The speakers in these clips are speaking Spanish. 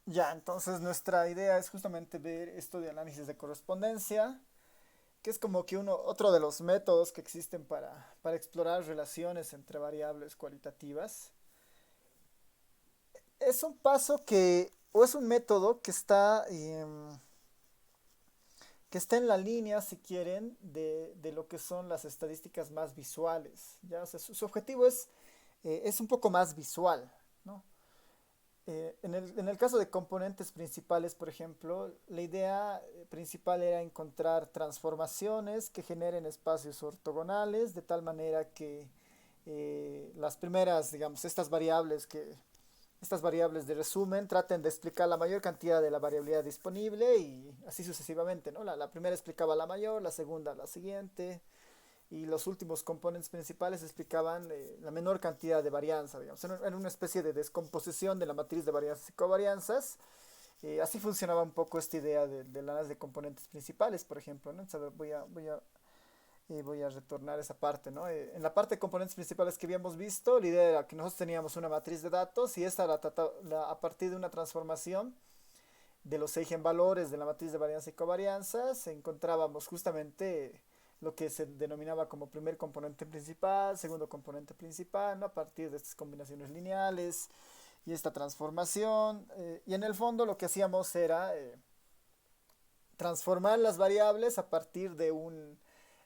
Ya, entonces nuestra idea es justamente ver esto de análisis de correspondencia, que es como que otro de los métodos que existen para explorar relaciones entre variables cualitativas. Es un paso o es un método que está en la línea, si quieren, de lo que son las estadísticas más visuales. ¿Ya? O sea, su objetivo es un poco más visual, ¿no? En el caso de componentes principales, por ejemplo, la idea principal era encontrar transformaciones que generen espacios ortogonales de tal manera que las primeras, digamos, estas variables de resumen traten de explicar la mayor cantidad de la variabilidad disponible y así sucesivamente, ¿no? La primera explicaba la mayor, la segunda la siguiente, y los últimos componentes principales explicaban la menor cantidad de varianza, digamos. Era una especie de descomposición de la matriz de varianzas y covarianzas. Así funcionaba un poco esta idea de las de componentes principales, por ejemplo, ¿no? Entonces, voy a retornar esa parte, ¿no? En la parte de componentes principales que habíamos visto, la idea era que nosotros teníamos una matriz de datos y esta a partir de una transformación de los eigenvalores de la matriz de varianza y covarianzas, encontrábamos justamente lo que se denominaba como primer componente principal, segundo componente principal, ¿no? A partir de estas combinaciones lineales y esta transformación. Y en el fondo lo que hacíamos era transformar las variables a partir de un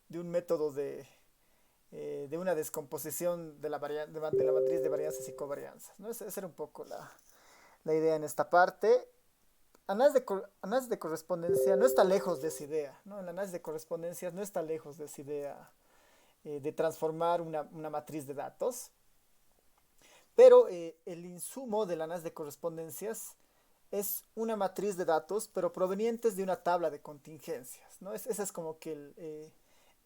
método de una descomposición de la matriz de varianzas y covarianzas, ¿no? Esa era un poco la idea en esta parte. Análisis de correspondencia no está lejos de esa idea, ¿no? El análisis de correspondencias no está lejos de esa idea de transformar una matriz de datos, pero el insumo del análisis de correspondencias es una matriz de datos, pero provenientes de una tabla de contingencias, ¿no? Ese es como que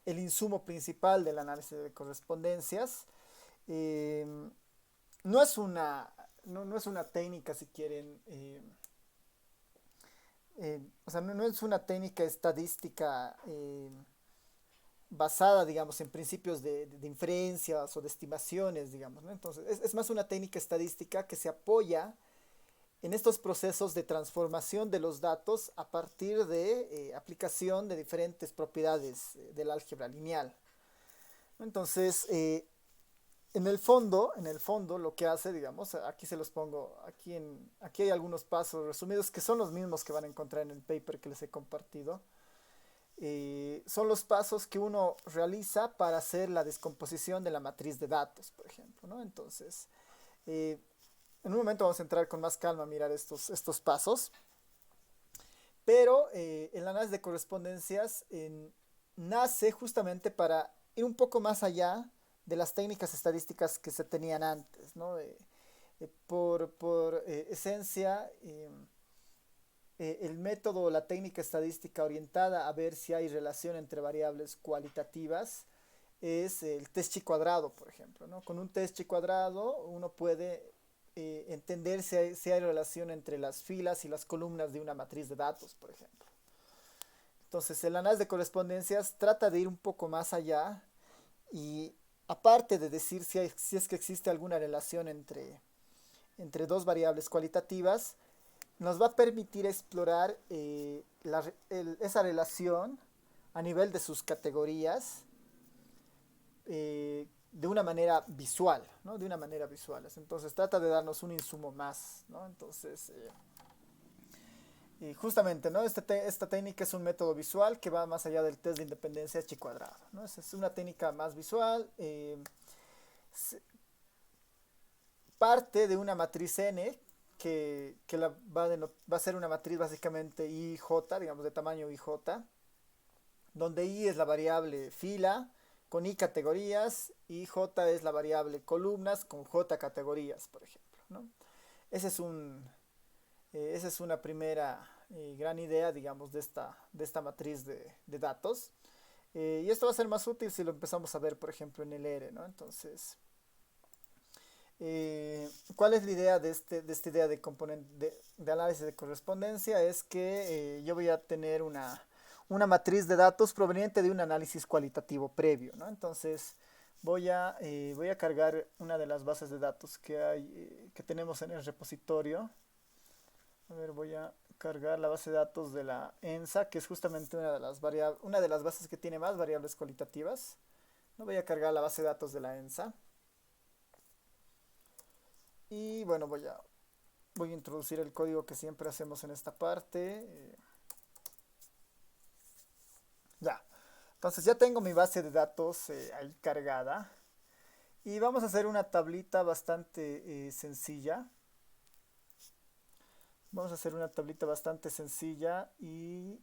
el insumo principal del análisis de correspondencias. Eh, no es no es una técnica, si quieren, o sea, no es una técnica estadística basada, digamos, en principios de inferencias o de estimaciones, digamos, ¿no? Entonces, es más una técnica estadística que se apoya en estos procesos de transformación de los datos a partir de aplicación de diferentes propiedades del álgebra lineal. Entonces, en el fondo, lo que hace, digamos, aquí se los pongo, aquí hay algunos pasos resumidos que son los mismos que van a encontrar en el paper que les he compartido. Son los pasos que uno realiza para hacer la descomposición de la matriz de datos, por ejemplo, ¿no? Entonces, eh, en un momento vamos a entrar con más calma a mirar estos pasos, pero el análisis de correspondencias nace justamente para ir un poco más allá de las técnicas estadísticas que se tenían antes, ¿no? Por esencia, el método o la técnica estadística orientada a ver si hay relación entre variables cualitativas es el test chi cuadrado, por ejemplo, ¿no? Con un test chi cuadrado uno puede entender si hay relación entre las filas y las columnas de una matriz de datos, por ejemplo. Entonces, el análisis de correspondencias trata de ir un poco más allá y aparte de decir si es que existe alguna relación entre dos variables cualitativas, nos va a permitir explorar esa relación a nivel de sus categorías de una manera visual, ¿no? De una manera visual. Entonces trata de darnos un insumo más, ¿no? Entonces, y justamente, ¿no? Esta técnica es un método visual que va más allá del test de independencia chi cuadrado, ¿no? Es una técnica más visual. Parte de una matriz n que va a ser una matriz básicamente IJ, digamos de tamaño IJ, donde I es la variable fila con I categorías y J es la variable columnas con J categorías, por ejemplo, ¿no? Ese es esa es una primera gran idea, digamos, de esta matriz de datos. Y esto va a ser más útil si lo empezamos a ver, por ejemplo, en el R, ¿no? Entonces, ¿cuál es la idea de esta idea de análisis de correspondencia? Es que yo voy a tener una matriz de datos proveniente de un análisis cualitativo previo, ¿no? Entonces voy a cargar una de las bases de datos que tenemos en el repositorio. A ver, voy a cargar la base de datos de la ENSA, que es justamente una de las bases que tiene más variables cualitativas. No voy a cargar la base de datos de la ENSA. Y bueno, voy a introducir el código que siempre hacemos en esta parte. Ya. Entonces ya tengo mi base de datos ahí cargada. Y vamos a hacer una tablita bastante sencilla. Vamos a hacer una tablita bastante sencilla y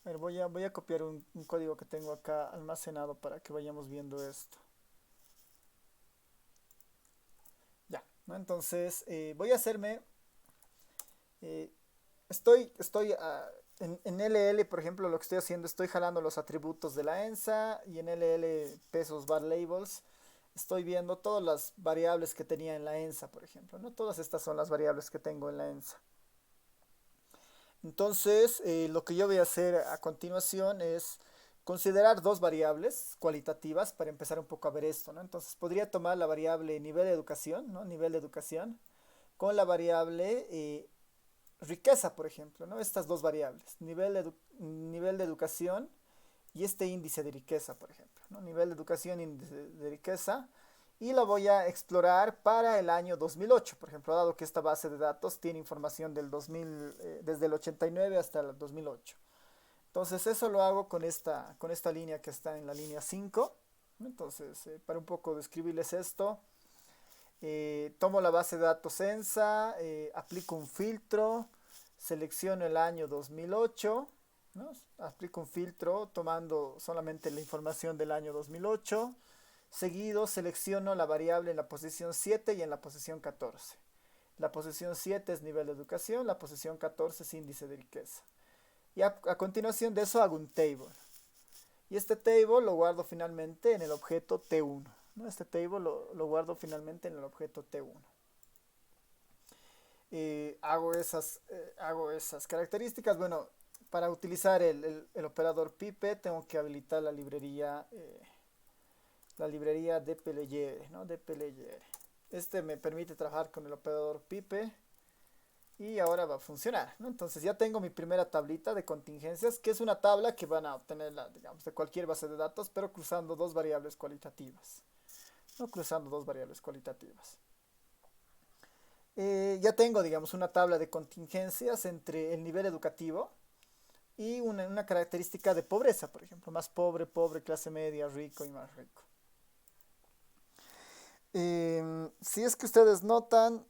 a ver, voy a copiar un código que tengo acá almacenado para que vayamos viendo esto. Ya, ¿no? Entonces voy a hacerme, eh, en LL, por ejemplo, lo que estoy haciendo, estoy jalando los atributos de la ENSA y en LL pesos var labels estoy viendo todas las variables que tenía en la ENSA, por ejemplo, ¿no? Todas estas son las variables que tengo en la ENSA. Entonces, lo que yo voy a hacer a continuación es considerar dos variables cualitativas para empezar un poco a ver esto, ¿no? Entonces, podría tomar la variable nivel de educación, ¿no? Nivel de educación, con la variable riqueza, por ejemplo, ¿no? Estas dos variables, nivel de educación y este índice de riqueza, por ejemplo, ¿no? Nivel de educación, índice de riqueza, y la voy a explorar para el año 2008, por ejemplo, dado que esta base de datos tiene información del 2000, desde el 89 hasta el 2008. Entonces eso lo hago con esta línea que está en la línea 5. Entonces, para un poco describirles esto, tomo la base de datos ENSA, aplico un filtro, selecciono el año 2008, ¿no? Aplico un filtro tomando solamente la información del año 2008. Seguido selecciono la variable en la posición 7 y en la posición 14. La posición 7 es nivel de educación, la posición 14 es índice de riqueza. Y a continuación de eso hago un table. Y este table lo guardo finalmente en el objeto T1. ¿No? Este table lo guardo finalmente en el objeto T1. Hago esas características. Bueno, para utilizar el operador pipe tengo que habilitar la librería dplyr, ¿no? dplyr. Este me permite trabajar con el operador pipe y ahora va a funcionar, ¿no? Entonces ya tengo mi primera tablita de contingencias, que es una tabla que van a obtenerla, digamos, de cualquier base de datos, pero cruzando dos variables cualitativas, ¿no? Cruzando dos variables cualitativas. Ya tengo, digamos, una tabla de contingencias entre el nivel educativo y una característica de pobreza, por ejemplo, más pobre, pobre, clase media, rico y más rico. Si es que ustedes notan,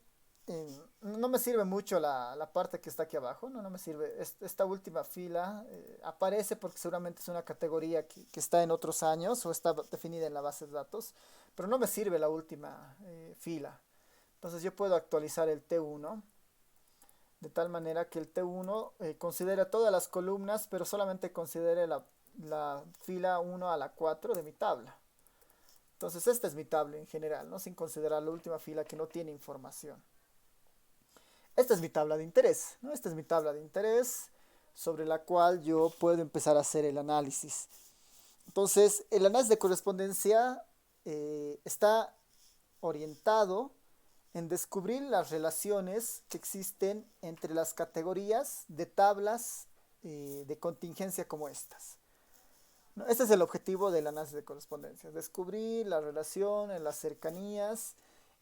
no me sirve mucho la parte que está aquí abajo, no me sirve. Esta última fila aparece porque seguramente es una categoría que está en otros años o está definida en la base de datos, pero no me sirve la última fila. Entonces yo puedo actualizar el T1 de tal manera que el T1 considere todas las columnas, pero solamente considere la fila 1 a la 4 de mi tabla. Entonces esta es mi tabla en general, ¿no? Sin considerar la última fila que no tiene información. Esta es mi tabla de interés, ¿no? Esta es mi tabla de interés sobre la cual yo puedo empezar a hacer el análisis. Entonces, el análisis de correspondencia está orientado en descubrir las relaciones que existen entre las categorías de tablas de contingencia como estas. ¿No? Este es el objetivo del análisis de correspondencia, descubrir la relación en las cercanías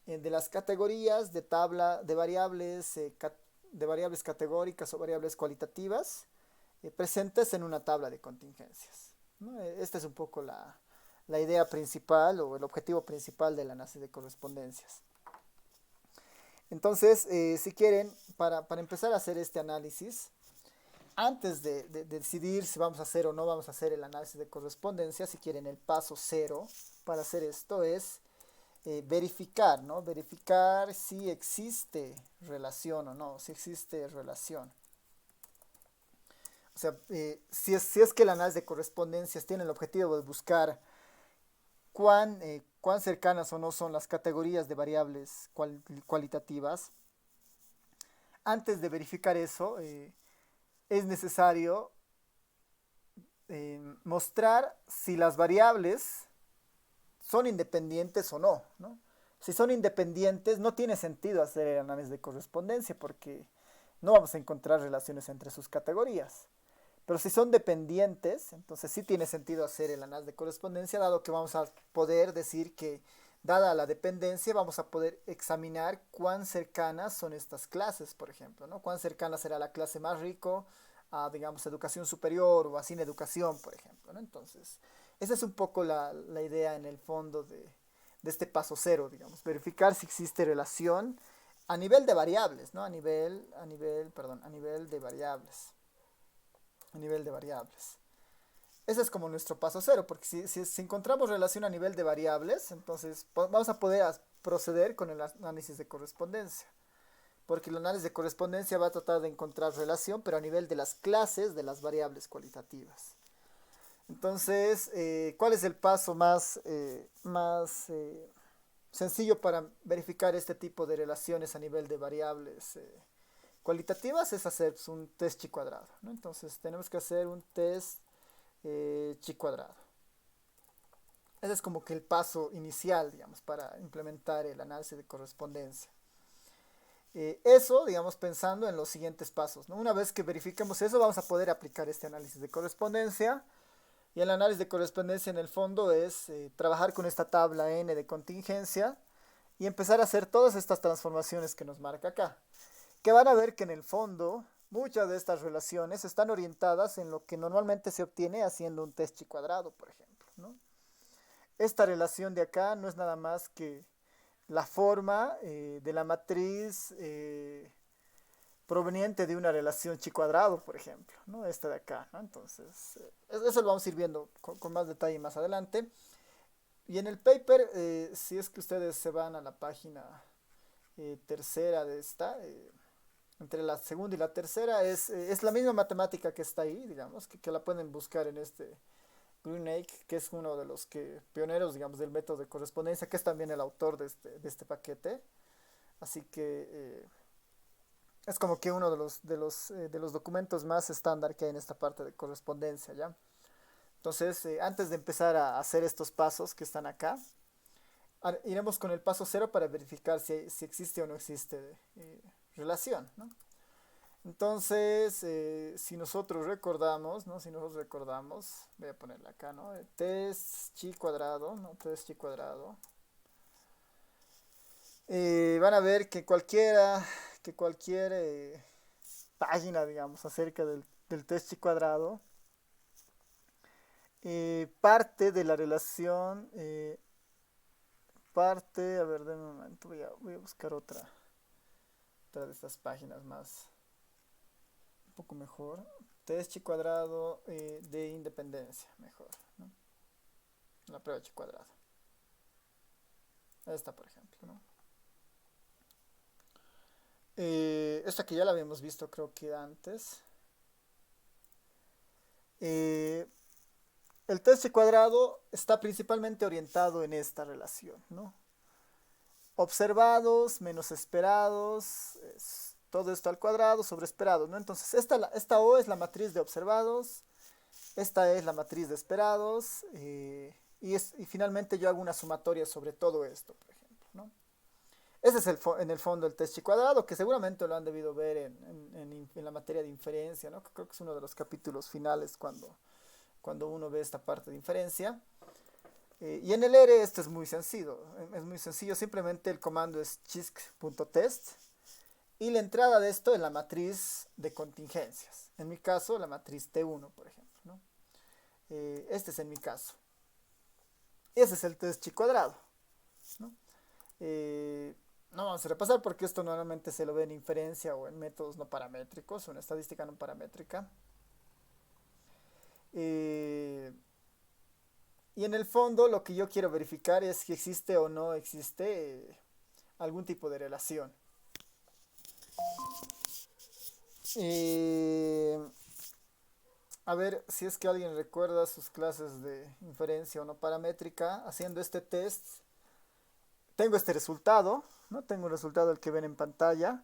de las categorías de tabla de variables categóricas o variables cualitativas presentes en una tabla de contingencias. ¿No? Esta es un poco la idea principal o el objetivo principal del análisis de correspondencias. Entonces, si quieren, para empezar a hacer este análisis, antes de decidir si vamos a hacer o no vamos a hacer el análisis de correspondencia, si quieren, el paso cero para hacer esto es verificar, ¿no? Verificar si existe relación o no, si existe relación. O sea, si es que el análisis de correspondencias tiene el objetivo de buscar cuán cercanas o no son las categorías de variables cualitativas, antes de verificar eso, es necesario mostrar si las variables son independientes o no, ¿no? Si son independientes, no tiene sentido hacer el análisis de correspondencia porque no vamos a encontrar relaciones entre sus categorías. Pero si son dependientes, entonces sí tiene sentido hacer el análisis de correspondencia, dado que vamos a poder decir que, dada la dependencia, vamos a poder examinar cuán cercanas son estas clases, por ejemplo, ¿no? Cuán cercana será la clase más rico a, digamos, educación superior o a sin educación, por ejemplo, ¿no? Entonces, esa es un poco la idea en el fondo de este paso cero, digamos, verificar si existe relación a nivel de variables, ¿no? A nivel de variables. A nivel de variables. Ese es como nuestro paso cero, porque si encontramos relación a nivel de variables, entonces vamos a poder proceder con el análisis de correspondencia. Porque el análisis de correspondencia va a tratar de encontrar relación, pero a nivel de las clases de las variables cualitativas. Entonces, ¿cuál es el paso más sencillo para verificar este tipo de relaciones a nivel de variables cualitativas? Es hacer un test chi cuadrado, ¿no? Entonces, tenemos que hacer un test chi cuadrado. Ese es como que el paso inicial, digamos, para implementar el análisis de correspondencia. Eso, digamos, pensando en los siguientes pasos, ¿no? Una vez que verifiquemos eso, vamos a poder aplicar este análisis de correspondencia. Y el análisis de correspondencia en el fondo es trabajar con esta tabla n de contingencia y empezar a hacer todas estas transformaciones que nos marca acá. Que van a ver que en el fondo muchas de estas relaciones están orientadas en lo que normalmente se obtiene haciendo un test chi cuadrado, por ejemplo, ¿no? Esta relación de acá no es nada más que la forma de la matriz proveniente de una relación chi cuadrado, por ejemplo, ¿no? Esta de acá, ¿no? Entonces, eso lo vamos a ir viendo con más detalle más adelante. Y en el paper, si es que ustedes se van a la página tercera de esta, entre la segunda y la tercera, es la misma matemática que está ahí, digamos, que la pueden buscar en este Greenacre, que es uno de los pioneros, digamos, del método de correspondencia, que es también el autor de este paquete. Así que es como que uno de los documentos más estándar que hay en esta parte de correspondencia, ¿ya? Entonces, antes de empezar a hacer estos pasos que están acá, iremos con el paso cero para verificar si existe o no existe relación, ¿no? Entonces, si nosotros recordamos, ¿no? Si nosotros recordamos, voy a ponerla acá, ¿no? Test chi cuadrado, ¿no? Test chi cuadrado. Van a ver que cualquier página, digamos, acerca del test chi cuadrado parte de la relación, a ver, de un momento, voy a buscar otra de estas páginas más, un poco mejor. Test chi cuadrado de independencia, mejor, ¿no? La prueba chi cuadrado. Esta, por ejemplo, ¿no? Esta que ya la habíamos visto creo que antes. Eh, el test chi cuadrado está principalmente orientado en esta relación, ¿no? Observados menos esperados, todo esto al cuadrado sobre esperados, ¿no? Entonces, esta O es la matriz de observados, esta es la matriz de esperados, y finalmente yo hago una sumatoria sobre todo esto, por ejemplo, ¿no? Ese es en el fondo el test chi cuadrado, que seguramente lo han debido ver en la materia de inferencia, ¿no? Que creo que es uno de los capítulos finales cuando uno ve esta parte de inferencia. Y en el R esto es muy sencillo, simplemente el comando es chisk.test y la entrada de esto es la matriz de contingencias, en mi caso la matriz T1, por ejemplo, ¿no? Este es en mi caso. Ese es el test chi cuadrado, ¿no? No vamos a repasar porque esto normalmente se lo ve en inferencia o en métodos no paramétricos o en estadística no paramétrica. Y en el fondo lo que yo quiero verificar es si existe o no existe algún tipo de relación. A ver si es que alguien recuerda sus clases de inferencia o no paramétrica. Haciendo este test, tengo este resultado, ¿no? Tengo el resultado el que ven en pantalla.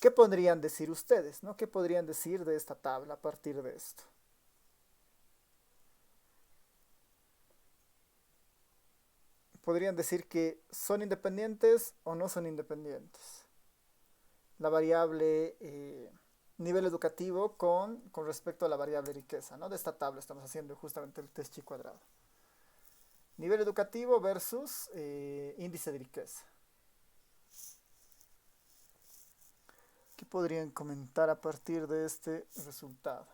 ¿Qué podrían decir ustedes, ¿no? ¿Qué podrían decir de esta tabla a partir de esto? podrían decir que son independientes o no son independientes. La variable nivel educativo con respecto a la variable riqueza, ¿no? De esta tabla estamos haciendo justamente el test chi cuadrado. Nivel educativo versus índice de riqueza. ¿Qué podrían comentar a partir de este resultado?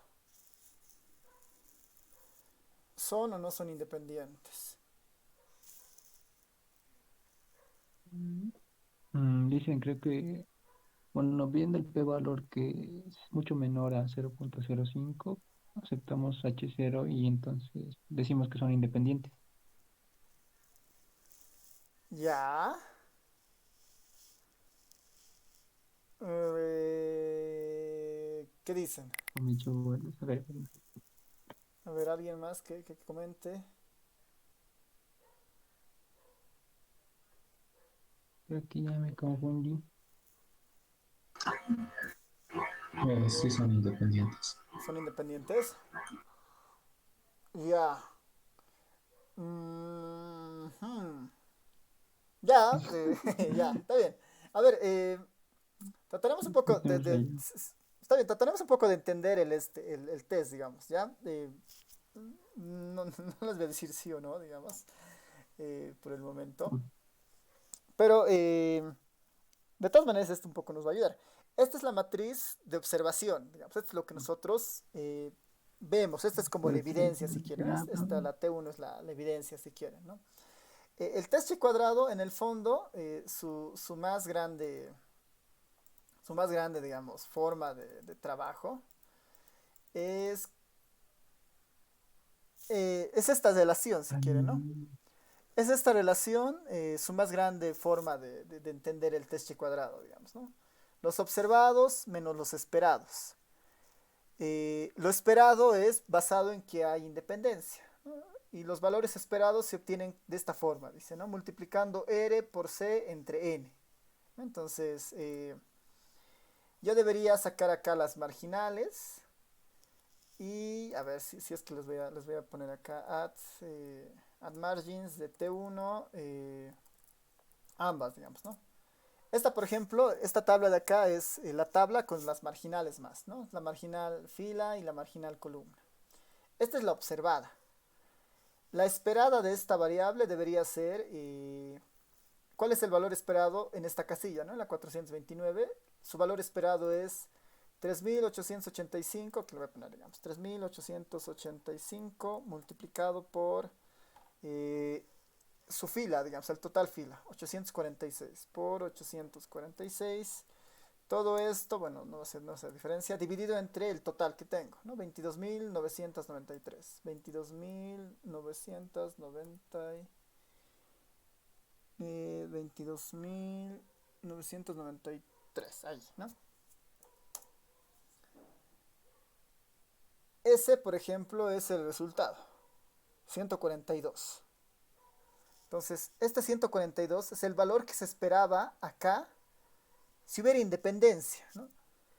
¿Son o no son independientes? Dicen, creo que, bueno, viendo el p-valor que es mucho menor a 0,05, aceptamos H0 y entonces decimos que son independientes. Ya. ¿Qué dicen? Comenzó a ver, A ver, alguien más que comente. creo que ya me confundí. Sí, son independientes. ¿Son independientes? Ya. Mm -hmm. Ya, ya, está bien. A ver, trataremos un poco Tenemos ahí. está bien, trataremos un poco de entender el test, digamos, ¿ya? No, no les voy a decir sí o no, digamos, por el momento. Pero, de todas maneras, esto un poco nos va a ayudar. Esta es la matriz de observación, digamos, esto es lo que nosotros vemos, esta es como la evidencia, si quieren. Esta, la T1 es la evidencia, si quieren, ¿no? El test chi cuadrado, en el fondo, su más grande, digamos, forma de trabajo es, es esta relación, si quieren, ¿no? Es esta relación su más grande forma de entender el test chi cuadrado, digamos, ¿no? Los observados menos los esperados. Lo esperado es basado en que hay independencia, ¿no? Y los valores esperados se obtienen de esta forma, dice, ¿no? Multiplicando R por C entre N. Entonces, yo debería sacar acá las marginales. Y a ver si es que les voy a poner acá add margins de T1, ambas, digamos, ¿no? Esta, por ejemplo, esta tabla de acá es la tabla con las marginales más, ¿no? La marginal fila y la marginal columna. Esta es la observada. La esperada de esta variable debería ser, ¿cuál es el valor esperado en esta casilla, ¿no? En la 429, su valor esperado es 3885, que le voy a poner, digamos, 3885 multiplicado por su fila, digamos, el total fila, 846 por 846. Todo esto, bueno, no hace diferencia, dividido entre el total que tengo, ¿no? 22.993. 22.993, ahí, ¿no? Ese, por ejemplo, es el resultado, 142. Entonces, este 142 es el valor que se esperaba acá si hubiera independencia, ¿no?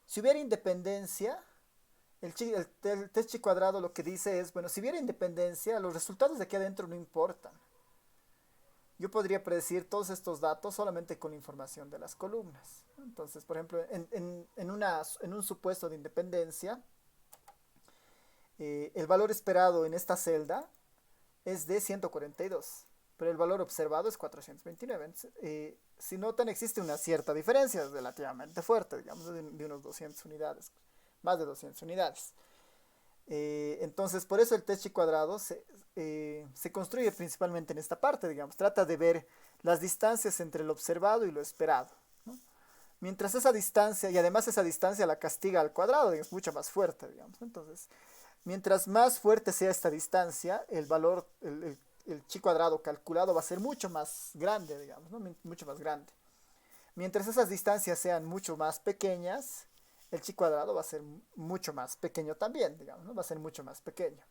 Si hubiera independencia, el test chi cuadrado lo que dice es, bueno, si hubiera independencia, los resultados de aquí adentro no importan. Yo podría predecir todos estos datos solamente con la información de las columnas. Entonces, por ejemplo, en un supuesto de independencia, el valor esperado en esta celda es de 142, pero el valor observado es 429. Si notan, existe una cierta diferencia relativamente fuerte, digamos, de unos 200 unidades, más de 200 unidades. Entonces, por eso el test chi cuadrado se construye principalmente en esta parte, digamos, trata de ver las distancias entre lo observado y lo esperado, ¿no? Mientras esa distancia, y además esa distancia la castiga al cuadrado, digamos, mucho más fuerte, digamos. Entonces, mientras más fuerte sea esta distancia, el valor, el chi cuadrado calculado va a ser mucho más grande, digamos, ¿no? Mucho más grande. Mientras esas distancias sean mucho más pequeñas, el chi cuadrado va a ser mucho más pequeño también, digamos, ¿no? Va a ser mucho más pequeño.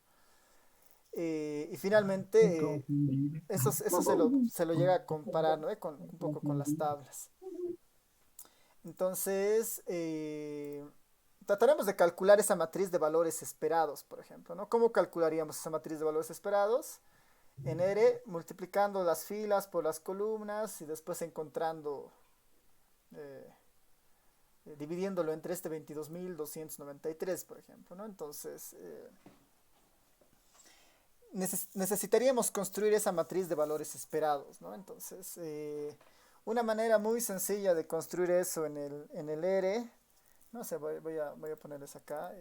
Y Me finalmente, confundí. eso se lo llega a comparar, ¿no? Un poco con las tablas. Entonces, trataremos de calcular esa matriz de valores esperados, por ejemplo, ¿no? ¿Cómo calcularíamos esa matriz de valores esperados? en R, multiplicando las filas por las columnas y después encontrando, eh, dividiéndolo entre este 22.293, por ejemplo, ¿no? Entonces, necesitaríamos construir esa matriz de valores esperados, ¿no? Entonces, una manera muy sencilla de construir eso en el R, no sé, voy a ponerles acá.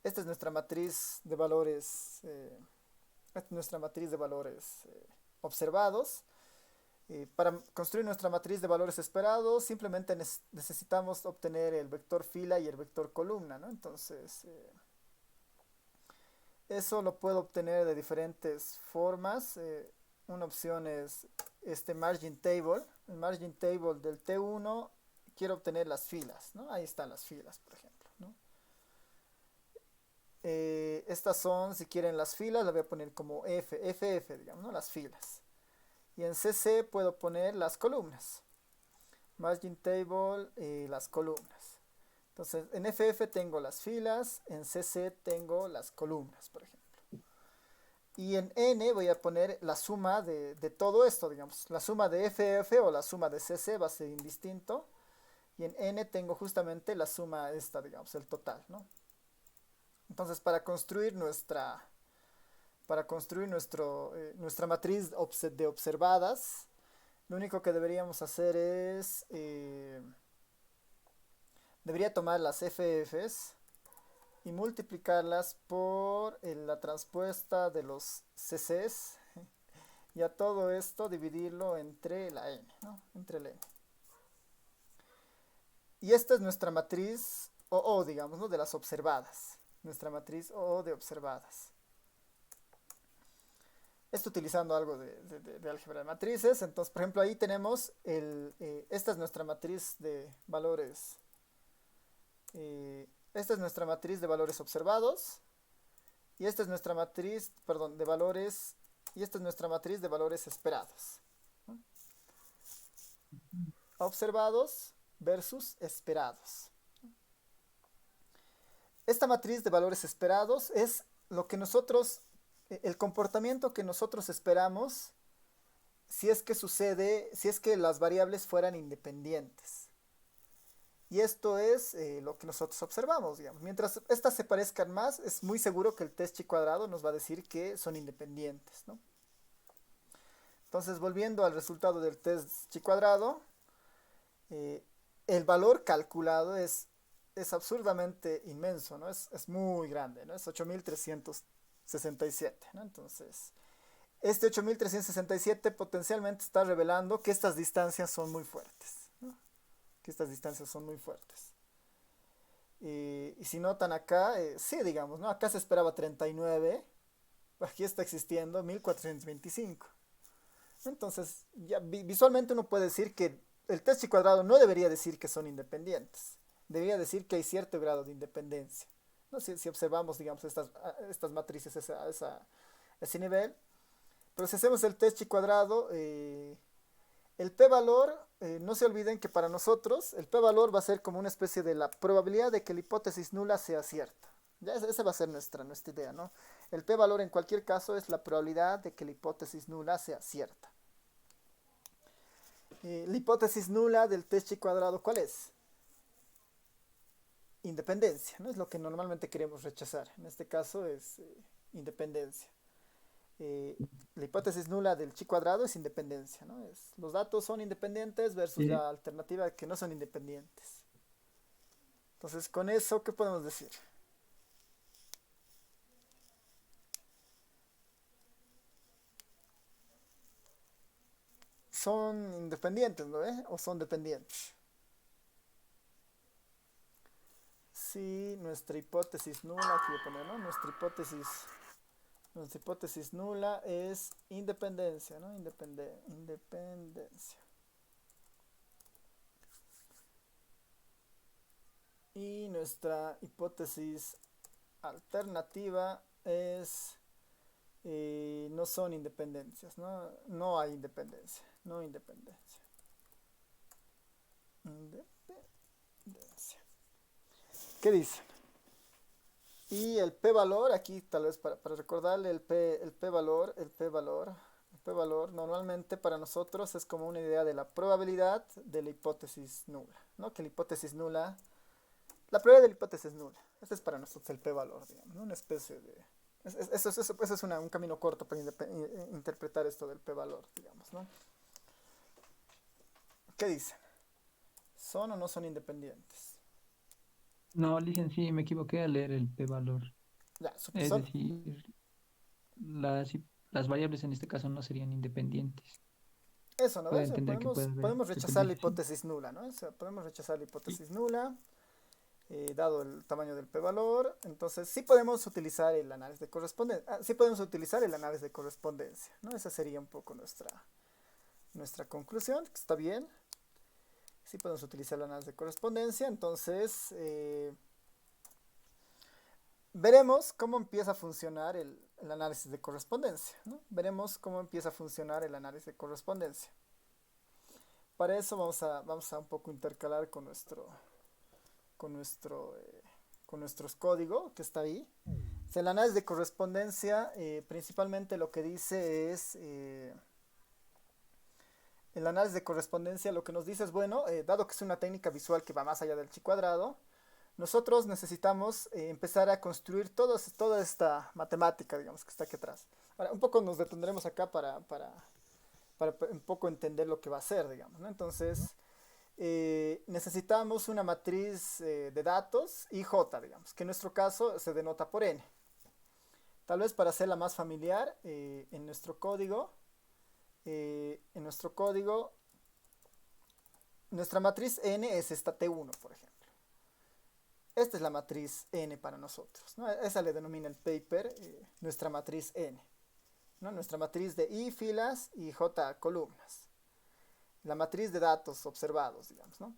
Esta es nuestra matriz de valores, esta es nuestra matriz de valores observados. Para construir nuestra matriz de valores esperados, simplemente necesitamos obtener el vector fila y el vector columna, ¿no? Entonces, eso lo puedo obtener de diferentes formas. Una opción es este margin table. El margin table del T1, quiero obtener las filas, ¿no? Ahí están las filas, por ejemplo, ¿no? Estas son, si quieren, las filas, las voy a poner como FF, digamos, ¿no? Las filas. Y en CC puedo poner las columnas. Margin table y las columnas. Entonces, en FF tengo las filas, en CC tengo las columnas, por ejemplo. Y en N voy a poner la suma de todo esto, digamos. La suma de FF o la suma de CC va a ser indistinto. Y en N tengo justamente la suma esta, digamos, el total, ¿no? Entonces, para construir nuestra matriz de observadas, lo único que deberíamos hacer es, debería tomar las FFs y multiplicarlas por la transpuesta de los CCs, y a todo esto dividirlo entre la N, ¿no? Entre la N. Y esta es nuestra matriz OO, digamos, ¿no? De las observadas. Nuestra matriz OO de observadas. Esto utilizando algo de álgebra de matrices. Entonces, por ejemplo, ahí tenemos esta es nuestra matriz de valores. Esta es nuestra matriz de valores observados. Y esta es nuestra matriz, perdón, de valores. Y esta es nuestra matriz de valores esperados, ¿no? Observados versus esperados. Esta matriz de valores esperados es lo que nosotros, el comportamiento que nosotros esperamos si es que sucede, si es que las variables fueran independientes. Y esto es lo que nosotros observamos, digamos. Mientras estas se parezcan más, es muy seguro que el test chi cuadrado nos va a decir que son independientes, ¿no? Entonces, volviendo al resultado del test chi cuadrado, el valor calculado es absurdamente inmenso, ¿no? Es muy grande, ¿no? Es 8367, ¿no? Entonces, este 8367 potencialmente está revelando que estas distancias son muy fuertes, ¿no? Que estas distancias son muy fuertes. Y si notan acá, sí, digamos, ¿no? Acá se esperaba 39, aquí está existiendo 1425. Entonces, ya visualmente uno puede decir que el test chi cuadrado no debería decir que son independientes. Debería decir que hay cierto grado de independencia, ¿no? Si observamos, digamos, estas matrices a ese nivel. Pero si hacemos el test chi cuadrado, el p-valor, no se olviden que para nosotros el p-valor va a ser como una especie de la probabilidad de que la hipótesis nula sea cierta. Ya esa va a ser nuestra idea, ¿no? El p-valor en cualquier caso es la probabilidad de que la hipótesis nula sea cierta. La hipótesis nula del test chi cuadrado, ¿cuál es? Independencia, ¿no? Es lo que normalmente queremos rechazar. En este caso es independencia. La hipótesis nula del chi cuadrado es independencia, ¿no? Los datos son independientes versus la alternativa de que no son independientes. Entonces, con eso, ¿qué podemos decir? Son independientes, ¿no? ¿O son dependientes? Si nuestra hipótesis nula, aquí voy a poner, ¿no? Nuestra hipótesis nula es independencia, ¿no? Independencia. Y nuestra hipótesis alternativa es no son independencias, ¿no? No hay independencia, no independencia. Independencia. ¿Qué dice? Y el p-valor, aquí tal vez para recordarle el p-valor, el p-valor normalmente para nosotros es como una idea de la probabilidad de la hipótesis nula, ¿no? Que la hipótesis nula, la probabilidad de la hipótesis nula. Ese es para nosotros el p-valor, digamos, ¿no? Una especie de... Eso es un camino corto para interpretar esto del p-valor, digamos, ¿no? ¿Qué dicen? ¿Son o no son independientes? No, Licen, sí, me equivoqué al leer el p-valor. Ya, Es son. decir, las variables en este caso no serían independientes. Eso, ¿no Puedo ves? entender que puede haber Podemos rechazar la dependencia, sí. hipótesis nula, ¿no? O sea, podemos rechazar la Sí, hipótesis nula, dado el tamaño del p-valor. Entonces, sí podemos utilizar el análisis de correspondencia. Sí podemos utilizar el análisis de correspondencia, ¿no? Esa sería un poco nuestra conclusión, que está bien. Sí podemos utilizar el análisis de correspondencia. Entonces, veremos cómo empieza a funcionar el análisis de correspondencia, ¿no? Veremos cómo empieza a funcionar el análisis de correspondencia. Para eso vamos a un poco intercalar con nuestro, eh, con nuestros códigos que está ahí. O sea, el análisis de correspondencia principalmente lo que dice es, el análisis de correspondencia lo que nos dice es, bueno, dado que es una técnica visual que va más allá del chi cuadrado, nosotros necesitamos empezar a construir toda esta matemática, digamos, que está aquí atrás. Ahora, un poco nos detendremos acá para un poco entender lo que va a ser, digamos, ¿no? Entonces, necesitamos una matriz de datos IJ, digamos, que en nuestro caso se denota por n. Tal vez para hacerla más familiar, en nuestro código, nuestra matriz n es esta T1, por ejemplo. Esta es la matriz n para nosotros, ¿no? Esa le denomina el paper nuestra matriz n, ¿no? Nuestra matriz de i filas y j columnas. La matriz de datos observados, digamos, ¿no?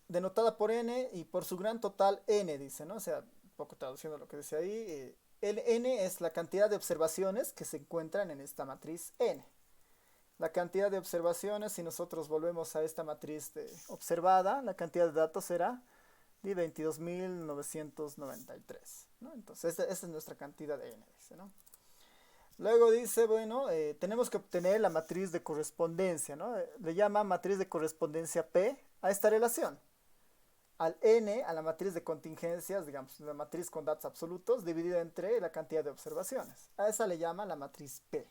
Denotada por n y por su gran total n, dice, ¿no? O sea, un poco traduciendo lo que dice ahí, el n es la cantidad de observaciones que se encuentran en esta matriz n. La cantidad de observaciones, si nosotros volvemos a esta matriz observada, la cantidad de datos será de 22.993, ¿no? Entonces, esta es nuestra cantidad de n, dice, ¿no? Luego dice, bueno, tenemos que obtener la matriz de correspondencia, ¿no? Le llama matriz de correspondencia P a esta relación. Al n, a la matriz de contingencias, digamos, la matriz con datos absolutos, dividida entre la cantidad de observaciones. A esa le llama la matriz P.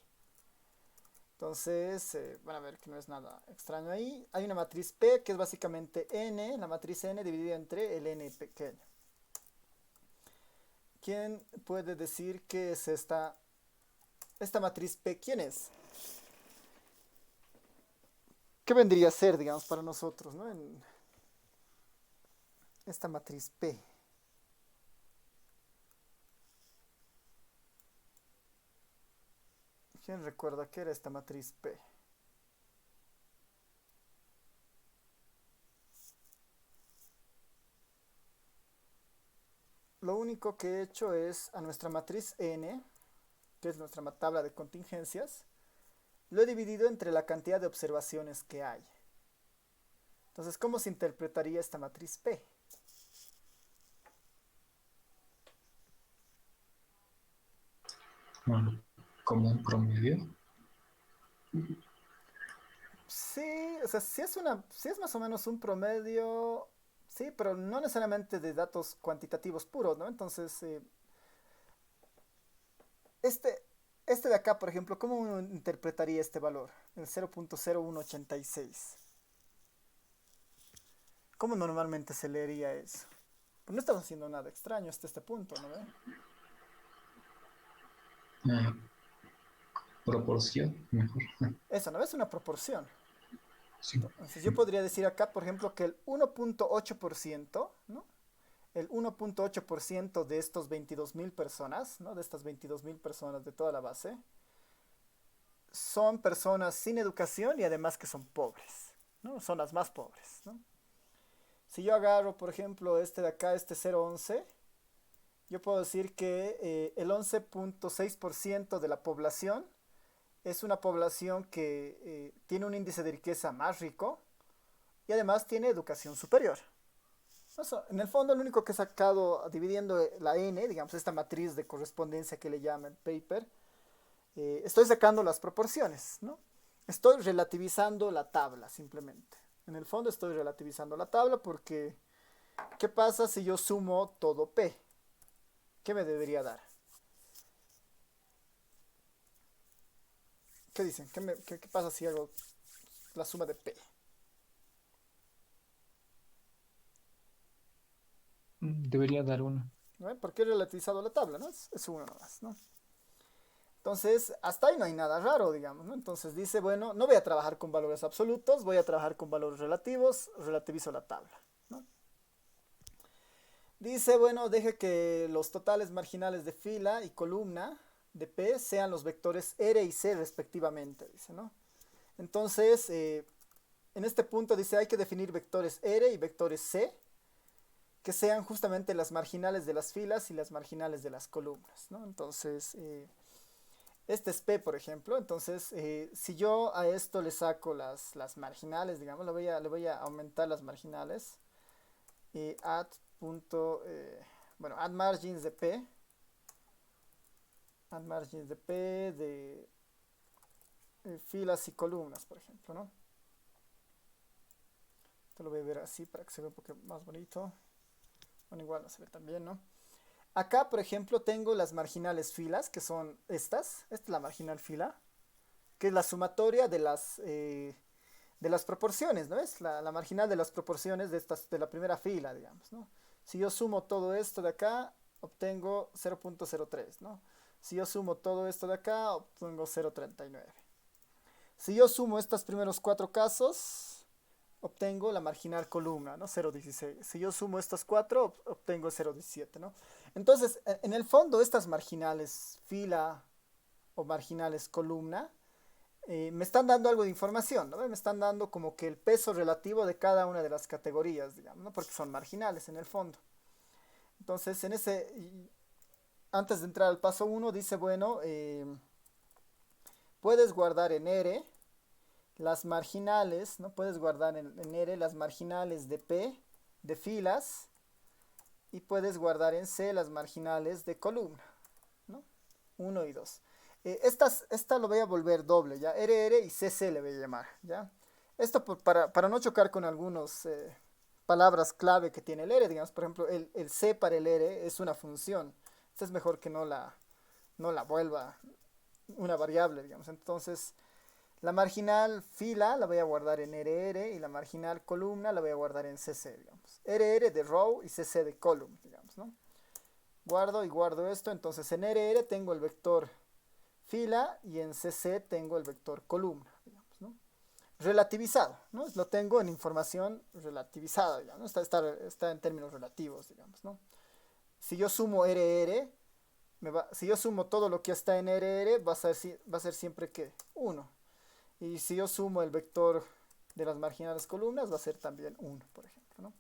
Entonces, van a ver que no es nada extraño ahí. Hay una matriz P que es básicamente n, la matriz n dividida entre el n pequeño. ¿Quién puede decir qué es esta matriz P? ¿Quién es? ¿Qué vendría a ser, digamos, para nosotros, ¿no? En esta matriz P. ¿Quién recuerda qué era esta matriz P? Lo único que he hecho es a nuestra matriz n, que es nuestra tabla de contingencias, lo he dividido entre la cantidad de observaciones que hay. Entonces, ¿cómo se interpretaría esta matriz P? Bueno, como un promedio. Sí, o sea, sí es más o menos un promedio, sí, pero no necesariamente de datos cuantitativos puros, ¿no? Entonces, este, este de acá, por ejemplo, ¿cómo uno interpretaría este valor? El 0.0186. ¿Cómo normalmente se leería eso? Pues no estamos haciendo nada extraño hasta este punto, ¿no ve? eh, Proporción, mejor. Eso, ¿no? Es una proporción. Sí. Entonces yo podría decir acá, por ejemplo, que el 1.8%, ¿no? El 1.8% de estos 22.000 personas, ¿no? De estas 22.000 personas de toda la base, son personas sin educación y además que son pobres, ¿no? Son las más pobres, ¿no? Si yo agarro, por ejemplo, este de acá, este 0.11, yo puedo decir que el 11.6% de la población es una población que tiene un índice de riqueza más rico y además tiene educación superior. Eso, en el fondo, lo único que he sacado dividiendo la n, digamos, esta matriz de correspondencia que le llama el paper, estoy sacando las proporciones, ¿no? Estoy relativizando la tabla, simplemente. En el fondo estoy relativizando la tabla porque, ¿qué pasa si yo sumo todo P? ¿Qué me debería dar? ¿Qué dicen? ¿Qué pasa si hago la suma de P? Debería dar uno. ¿No? Porque he relativizado la tabla, ¿no? Es uno nomás, ¿no? Entonces, hasta ahí no hay nada raro, digamos, ¿no? Entonces dice, bueno, no voy a trabajar con valores absolutos, voy a trabajar con valores relativos, relativizo la tabla, ¿no? Dice, bueno, deje que los totales marginales de fila y columna de P sean los vectores R y C respectivamente, dice, ¿no? Entonces, en este punto dice, hay que definir vectores R y vectores C, que sean justamente las marginales de las filas y las marginales de las columnas, ¿no? Entonces, este es P, por ejemplo. Entonces, si yo a esto le saco las marginales, digamos, le voy a aumentar las marginales. Add punto, bueno, add margins de P. Add margins de P de filas y columnas, por ejemplo, ¿no? Esto lo voy a ver así para que se vea un poco más bonito. Bueno, igual no se ve tan bien, ¿no? Acá, por ejemplo, tengo las marginales filas, que son estas. Esta es la marginal fila, que es la sumatoria de las proporciones, ¿no? Es la marginal de las proporciones de la primera fila, digamos, ¿no? Si yo sumo todo esto de acá, obtengo 0.03, ¿no? Si yo sumo todo esto de acá, obtengo 0.39. Si yo sumo estos primeros cuatro casos, obtengo la marginal columna, ¿no? 0.16. Si yo sumo estos cuatro, obtengo 0.17, ¿no? Entonces, en el fondo, estas marginales fila o marginales columna me están dando algo de información, ¿no? Me están dando como que el peso relativo de cada una de las categorías, digamos, ¿no? Porque son marginales en el fondo. Entonces, antes de entrar al paso 1, dice, bueno, puedes guardar en R las marginales, ¿no? Puedes guardar en R las marginales de P, de filas, y puedes guardar en C las marginales de columna, ¿no? 1 y 2. Esta lo voy a volver doble, ¿ya? RR y CC le voy a llamar, ¿ya? Esto para no chocar con algunas palabras clave que tiene el R, digamos, por ejemplo, el C para el R es una función. Esto es mejor que no la vuelva una variable, digamos. Entonces, la marginal fila la voy a guardar en RR y la marginal columna la voy a guardar en CC, digamos. RR de row y CC de column, digamos, ¿no? Guardo y guardo esto, entonces en RR tengo el vector fila y en CC tengo el vector columna, digamos, ¿no? Relativizado, ¿no? Lo tengo en información relativizada, digamos, ¿no? Está en términos relativos, digamos, ¿no? Si yo sumo RR, si yo sumo todo lo que está en RR, va a ser siempre que 1. Y si yo sumo el vector de las marginales columnas, va a ser también 1, por ejemplo, ¿no?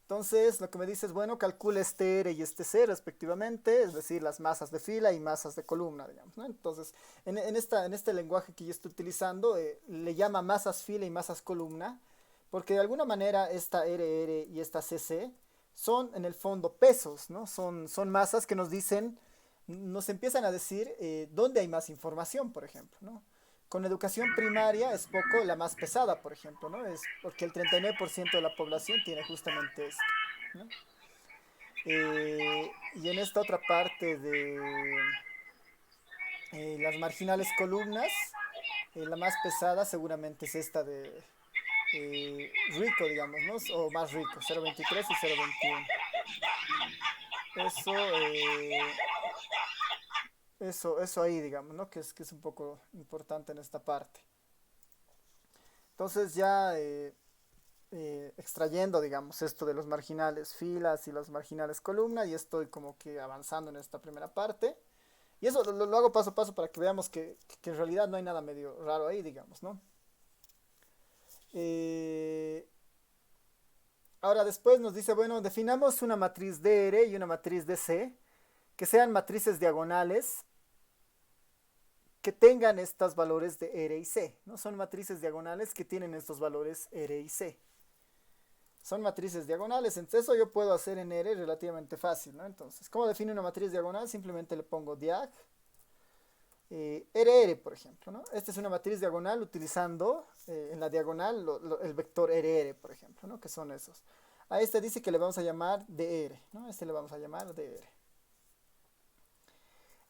Entonces, lo que me dice es, bueno, calcula este R y este C respectivamente, es decir, las masas de fila y masas de columna, digamos, ¿no? Entonces, en este lenguaje que yo estoy utilizando, le llama masas fila y masas columna, porque de alguna manera esta RR y esta CC son en el fondo pesos, ¿no? Son masas que nos dicen, nos empiezan a decir dónde hay más información, por ejemplo, ¿no? Con educación primaria es poco la más pesada, por ejemplo, ¿no? Es porque el 39% de la población tiene justamente esto, ¿no? Y en esta otra parte de las marginales columnas, la más pesada seguramente es esta de rico, digamos, ¿no? O más rico, 0.23 y 0.21. Eso, eso ahí, digamos, ¿no? Que es un poco importante en esta parte. Entonces ya extrayendo, digamos, esto de los marginales filas y los marginales columna, y estoy como que avanzando en esta primera parte. Y eso lo hago paso a paso para que veamos que en realidad no hay nada medio raro ahí, digamos, ¿no? Ahora después nos dice, bueno, definamos una matriz DR y una matriz DC, que sean matrices diagonales que tengan estos valores de R y C, ¿no? Son matrices diagonales que tienen estos valores R y C. Son matrices diagonales, entonces eso yo puedo hacer en R relativamente fácil, ¿no? Entonces, ¿cómo defino una matriz diagonal? Simplemente le pongo diag RR, por ejemplo, ¿no? Esta es una matriz diagonal utilizando en la diagonal el vector RR, por ejemplo, ¿no? Que son esos. A este dice que le vamos a llamar DR, ¿no? Este le vamos a llamar DR.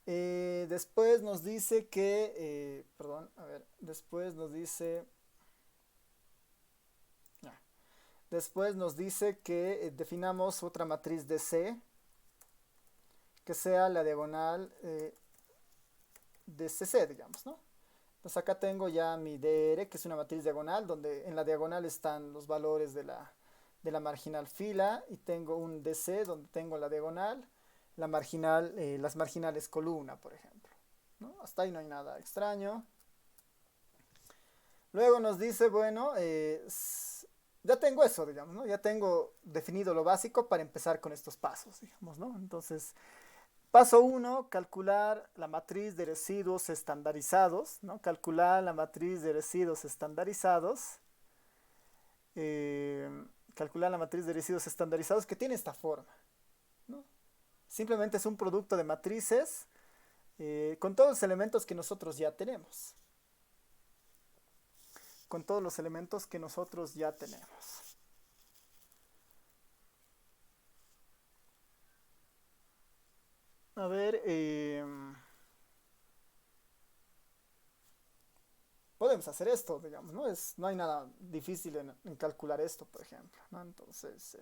Después nos dice que, perdón, a ver, después nos dice... Después nos dice que definamos otra matriz de C que sea la diagonal de CC, digamos, ¿no? Entonces acá tengo ya mi DR, que es una matriz diagonal, donde en la diagonal están los valores de la marginal fila, y tengo un DC donde tengo la diagonal, la marginal, las marginales columna, por ejemplo, ¿no? Hasta ahí no hay nada extraño. Luego nos dice, bueno, ya tengo eso, digamos, ¿no? Ya tengo definido lo básico para empezar con estos pasos, digamos, ¿no? Entonces, paso 1, calcular la matriz de residuos estandarizados, ¿no? Calcular la matriz de residuos estandarizados. Calcular la matriz de residuos estandarizados que tiene esta forma, ¿no? Simplemente es un producto de matrices con todos los elementos que nosotros ya tenemos. Con todos los elementos que nosotros ya tenemos. A ver, podemos hacer esto, digamos, ¿no? No hay nada difícil en calcular esto, por ejemplo, ¿no? Entonces,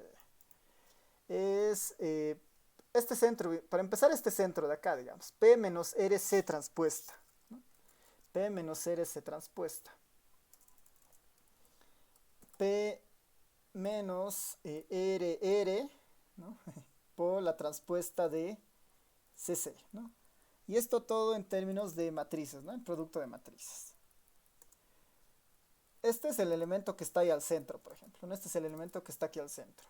este centro, para empezar este centro de acá, digamos, P menos RC transpuesta, ¿no? P menos RC transpuesta. P menos RR, ¿no? Por la transpuesta de CC, ¿no? Y esto todo en términos de matrices, ¿no? En producto de matrices. Este es el elemento que está ahí al centro, por ejemplo, ¿no? Este es el elemento que está aquí al centro.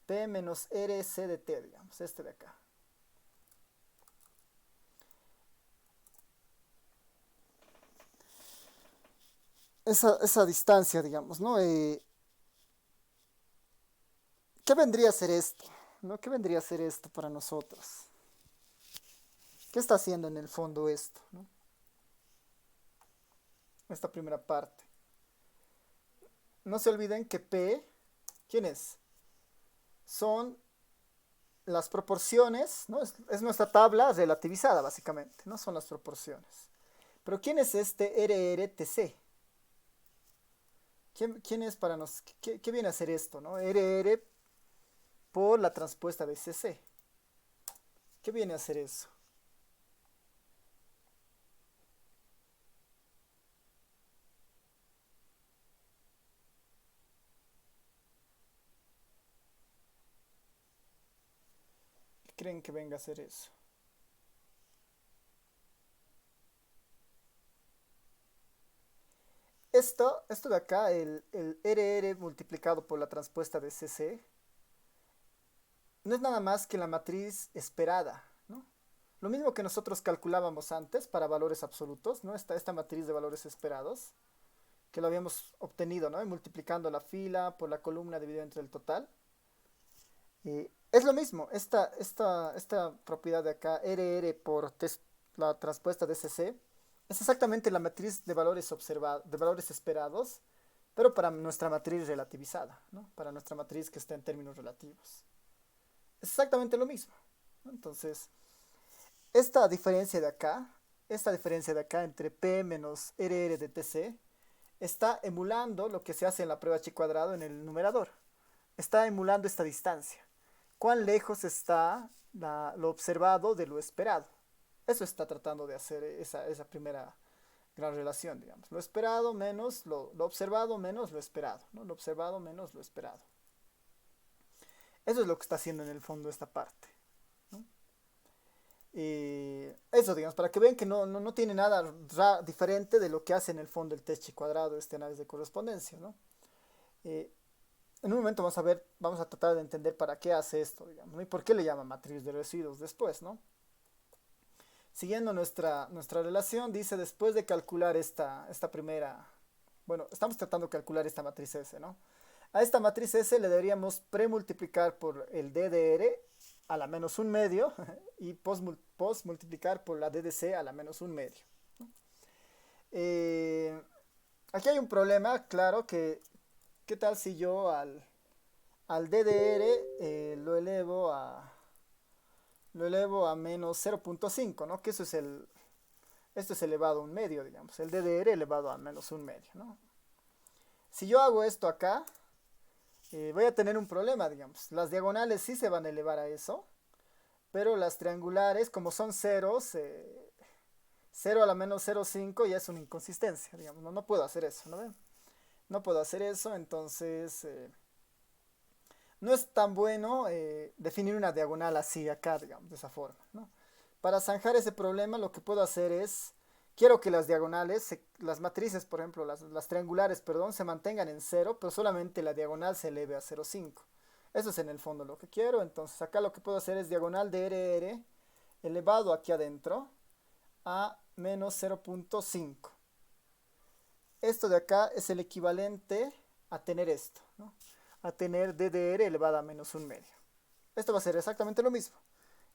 P menos RC de T, digamos, este de acá. Esa distancia, digamos, ¿no? ¿Qué vendría a ser esto? ¿No? ¿Qué vendría a ser esto para nosotros? ¿Qué está haciendo en el fondo esto, ¿no? Esta primera parte. No se olviden que P, ¿quién es? Son las proporciones, ¿no? Es nuestra tabla relativizada, básicamente, ¿no? Son las proporciones. Pero ¿quién es este RRTC? ¿Quién es para nos? ¿Qué viene a ser esto, no? RR por la transpuesta de CC. ¿Qué viene a ser eso? ¿Qué creen que venga a ser eso? Esto de acá, el RR multiplicado por la transpuesta de CC, no es nada más que la matriz esperada, ¿no? Lo mismo que nosotros calculábamos antes para valores absolutos, ¿no? Esta matriz de valores esperados, que lo habíamos obtenido, ¿no? Y multiplicando la fila por la columna dividido entre el total. Es lo mismo, esta propiedad de acá, RR por la transpuesta de CC, es exactamente la matriz de valores de valores esperados, pero para nuestra matriz relativizada, ¿no? Para nuestra matriz que está en términos relativos. Es exactamente lo mismo, ¿no? Entonces, esta diferencia de acá entre P menos RR de TC, está emulando lo que se hace en la prueba chi cuadrado en el numerador. Está emulando esta distancia. ¿Cuán lejos está lo observado de lo esperado? Eso está tratando de hacer esa primera gran relación, digamos. Lo esperado menos lo observado menos lo esperado, ¿no? Lo observado menos lo esperado. Eso es lo que está haciendo en el fondo esta parte, ¿no? Eso, digamos, para que vean que no tiene nada diferente de lo que hace en el fondo el test chi cuadrado, este análisis de correspondencia, ¿no? En un momento vamos a tratar de entender para qué hace esto, digamos, ¿no? Y por qué le llama matriz de residuos después, ¿no? Siguiendo nuestra relación, dice, después de calcular esta primera, bueno, estamos tratando de calcular esta matriz S, ¿no? A esta matriz S le deberíamos premultiplicar por el D de R a la menos un medio y post multiplicar por la D de C a la menos un medio. Eh, Aquí hay un problema, claro, que ¿qué tal si yo al D de R lo elevo a menos 0.5, ¿no? Que esto es elevado a un medio, digamos, el D de R elevado a menos un medio, ¿no? Si yo hago esto acá, voy a tener un problema, digamos. Las diagonales sí se van a elevar a eso, pero las triangulares, como son ceros, 0 a la menos 0,5 ya es una inconsistencia, digamos. No puedo hacer eso, ¿no ven? No puedo hacer eso, entonces no es tan bueno definir una diagonal así acá, digamos, de esa forma, ¿no? Para zanjar ese problema lo que puedo hacer es, quiero que las diagonales, las matrices, por ejemplo, las triangulares, perdón, se mantengan en 0, pero solamente la diagonal se eleve a 0,5. Eso es en el fondo lo que quiero, entonces acá lo que puedo hacer es diagonal de RR elevado aquí adentro a menos 0.5. Esto de acá es el equivalente a tener esto, ¿no? A tener d de r elevado a menos un medio. Esto va a ser exactamente lo mismo.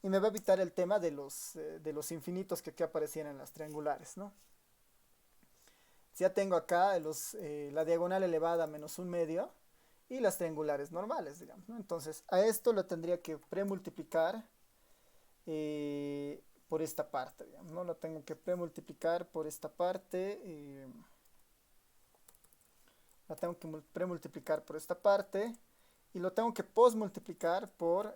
Y me va a evitar el tema de los infinitos que aquí aparecían en las triangulares, ¿no? Ya tengo acá la diagonal elevada a menos un medio y las triangulares normales, digamos, ¿no? Entonces a esto lo tendría que premultiplicar por esta parte, digamos, ¿no? Lo tengo que premultiplicar por esta parte. La tengo que premultiplicar por esta parte y lo tengo que posmultiplicar por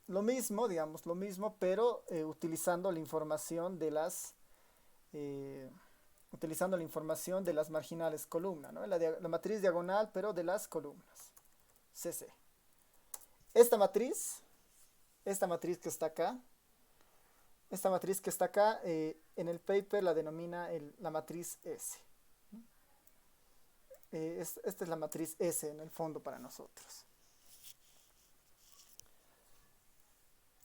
lo mismo, digamos, lo mismo, pero utilizando la información de las marginales columna, ¿no? La matriz diagonal, pero de las columnas. CC. Esta matriz que está acá, en el paper la denomina la matriz S. Esta es la matriz S en el fondo para nosotros.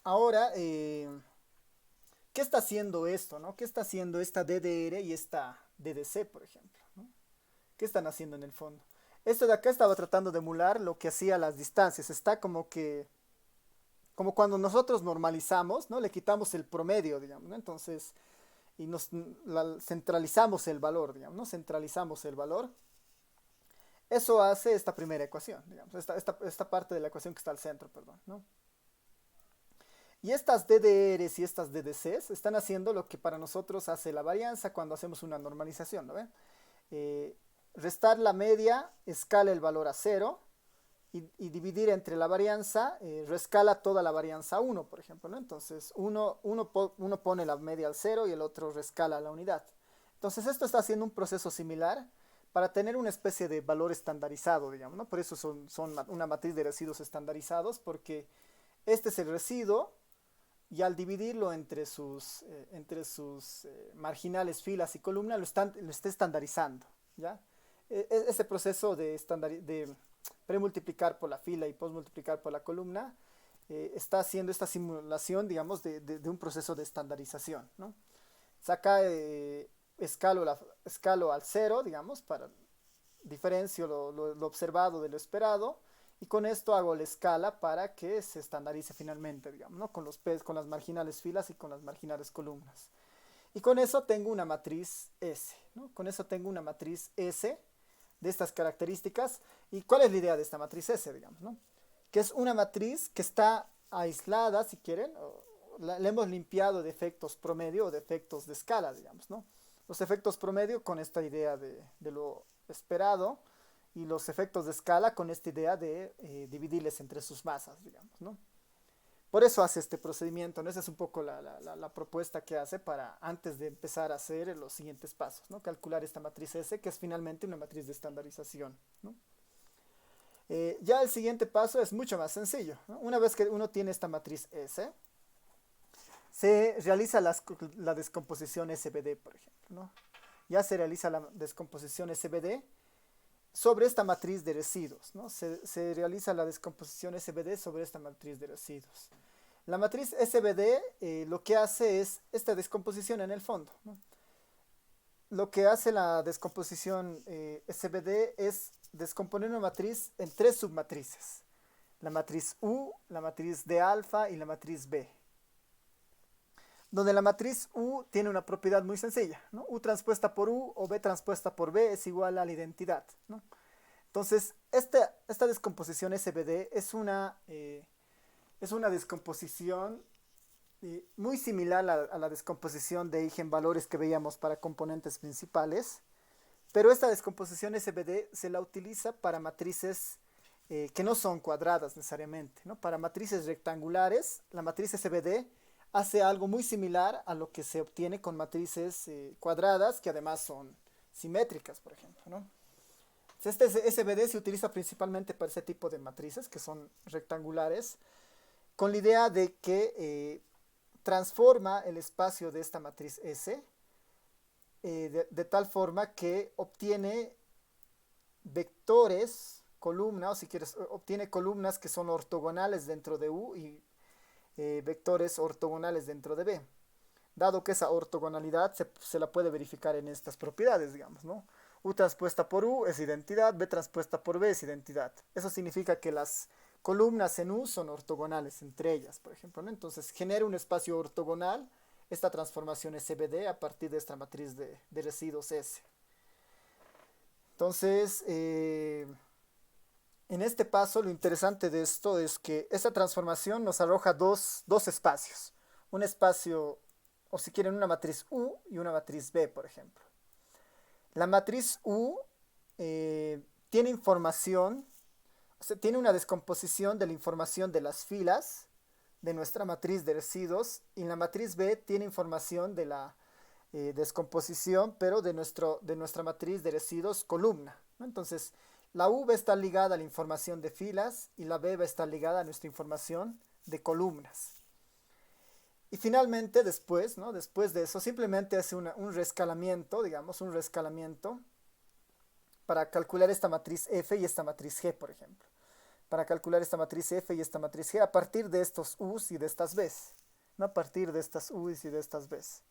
Ahora, ¿qué está haciendo esto, no? ¿Qué está haciendo esta DDR y esta DDC, por ejemplo, ¿no? ¿Qué están haciendo en el fondo? Esto de acá estaba tratando de emular lo que hacía las distancias. Está como cuando nosotros normalizamos, ¿no? Le quitamos el promedio, digamos, ¿no? Entonces, y centralizamos el valor, digamos, ¿no? Centralizamos el valor. Eso hace esta primera ecuación, digamos, esta parte de la ecuación que está al centro, perdón, ¿no? Y estas DDRs y estas DDCs están haciendo lo que para nosotros hace la varianza cuando hacemos una normalización, ¿no ven? Restar la media escala el valor a 0 y dividir entre la varianza rescala toda la varianza a 1, por ejemplo, ¿no? Entonces uno pone la media al 0 y el otro rescala la unidad. Entonces esto está haciendo un proceso similar para tener una especie de valor estandarizado, digamos, ¿no? Por eso son una matriz de residuos estandarizados, porque este es el residuo y al dividirlo entre sus marginales, filas y columnas, lo está estandarizando, ¿ya? Ese proceso de premultiplicar por la fila y postmultiplicar por la columna está haciendo esta simulación, digamos, de un proceso de estandarización, ¿no? Saca escalo al 0, digamos, para diferencio lo observado de lo esperado, y con esto hago la escala para que se estandarice finalmente, digamos, ¿no? Con las marginales filas y con las marginales columnas. Y con eso tengo una matriz S, ¿no? Con eso tengo una matriz S de estas características. ¿Y cuál es la idea de esta matriz S, digamos, ¿no? Que es una matriz que está aislada, si quieren, le hemos limpiado de efectos promedio o de efectos de escala, digamos, ¿no? Los efectos promedio con esta idea de lo esperado y los efectos de escala con esta idea de dividirles entre sus masas, digamos, ¿no? Por eso hace este procedimiento, ¿no? Esa es un poco la propuesta que hace para antes de empezar a hacer los siguientes pasos, ¿no? Calcular esta matriz S, que es finalmente una matriz de estandarización, ¿no? Ya el siguiente paso es mucho más sencillo, ¿no? Una vez que uno tiene esta matriz S, se realiza la descomposición SVD, por ejemplo, ¿no? Ya se realiza la descomposición SVD sobre esta matriz de residuos, ¿no? Se realiza la descomposición SVD sobre esta matriz de residuos. La matriz SVD lo que hace es esta descomposición en el fondo, ¿no? lo que hace la descomposición SVD es descomponer una matriz en tres submatrices. La matriz U, la matriz D alfa y la matriz B. Donde la matriz U tiene una propiedad muy sencilla, ¿no? U transpuesta por U o B transpuesta por B es igual a la identidad, ¿no? Entonces, esta descomposición SVD es una descomposición muy similar a la descomposición de eigenvalores que veíamos para componentes principales, pero esta descomposición SVD se la utiliza para matrices que no son cuadradas necesariamente, ¿no? Para matrices rectangulares, la matriz SVD hace algo muy similar a lo que se obtiene con matrices cuadradas, que además son simétricas, por ejemplo, ¿no? Este SVD se utiliza principalmente para ese tipo de matrices que son rectangulares, con la idea de que transforma el espacio de esta matriz S de tal forma que obtiene vectores, columnas, o si quieres, obtiene columnas que son ortogonales dentro de U y vectores ortogonales dentro de B. Dado que esa ortogonalidad se la puede verificar en estas propiedades, digamos, ¿no? U transpuesta por U es identidad, B transpuesta por B es identidad. Eso significa que las columnas en U son ortogonales entre ellas, por ejemplo, ¿no? Entonces genera un espacio ortogonal esta transformación SVD a partir de esta matriz de residuos S. Entonces, en este paso lo interesante de esto es que esta transformación nos arroja dos espacios. Un espacio, o si quieren, una matriz U y una matriz B, por ejemplo. La matriz U tiene información, o sea, tiene una descomposición de la información de las filas de nuestra matriz de residuos, y la matriz B tiene información de la descomposición, pero de nuestra matriz de residuos columna, ¿no? Entonces, la U va a estar ligada a la información de filas y la B va a estar ligada a nuestra información de columnas. Y finalmente, después, ¿no? Después de eso, simplemente hace un rescalamiento, digamos, un rescalamiento para calcular esta matriz F y esta matriz G, por ejemplo. Para calcular esta matriz F y esta matriz G a partir de estos U's y de estas B's, ¿no? A partir de estas U's y de estas B's.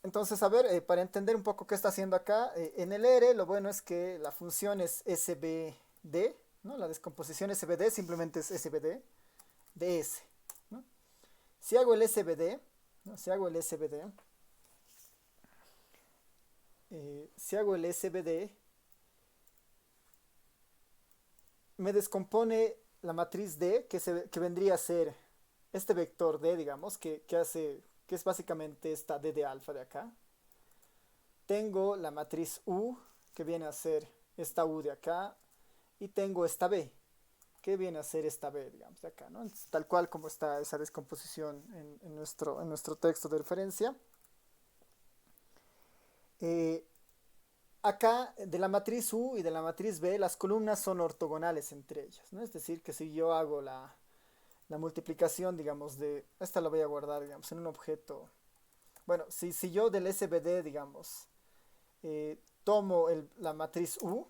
Entonces, a ver, para entender un poco qué está haciendo acá, en el R lo bueno es que la función es SVD, ¿no? La descomposición SVD simplemente es SVD de S, ¿no? Si hago el SVD, ¿no? Si hago el SVD, me descompone la matriz D, que vendría a ser este vector D, digamos, que es básicamente esta D de alfa de acá. Tengo la matriz U, que viene a ser esta U de acá, y tengo esta B, que viene a ser esta B, digamos, de acá, ¿no? Entonces, tal cual como está esa descomposición en nuestro texto de referencia. Acá, de la matriz U y de la matriz B, las columnas son ortogonales entre ellas, ¿no? Es decir, que si yo hago la multiplicación, digamos, esta la voy a guardar, digamos, en un objeto. Bueno, si yo del SVD, digamos, tomo la matriz U,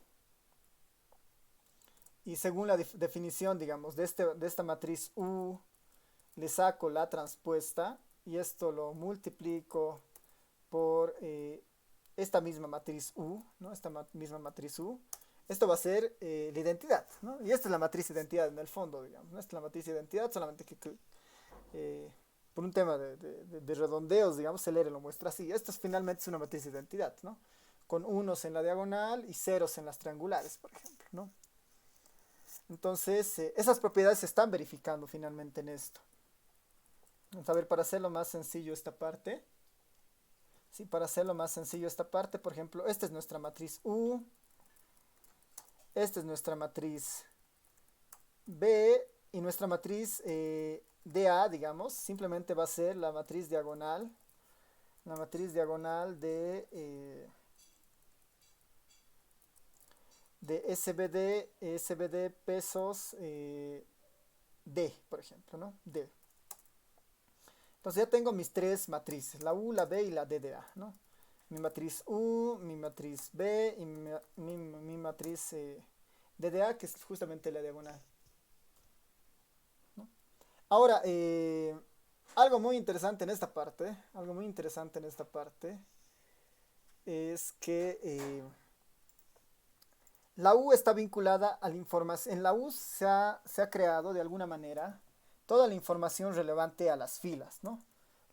y según la definición, digamos, de esta matriz U, le saco la transpuesta, y esto lo multiplico por esta misma matriz U, ¿no? Esta misma matriz U. Esto va a ser la identidad, ¿no? Y esta es la matriz identidad en el fondo, digamos, ¿no? Esta es la matriz identidad, solamente que por un tema de redondeos, digamos, el R lo muestra así. Esto finalmente es una matriz identidad, ¿no? Con unos en la diagonal y ceros en las triangulares, por ejemplo, ¿no? Entonces, esas propiedades se están verificando finalmente en esto. Vamos a ver, para hacerlo más sencillo esta parte. Sí, para hacerlo más sencillo esta parte, por ejemplo, esta es nuestra matriz U. Esta es nuestra matriz B. Y nuestra matriz DA, digamos, simplemente va a ser la matriz diagonal. La matriz diagonal de SVD pesos D, por ejemplo, ¿no? D. Entonces ya tengo mis tres matrices, la U, la B y la DDA, ¿no? Mi matriz U, mi matriz B y mi matriz DDA, que es justamente la diagonal, ¿no? Ahora, algo muy interesante en esta parte, algo muy interesante en esta parte es que la U está vinculada a la información. En la U se ha creado de alguna manera toda la información relevante a las filas, ¿no?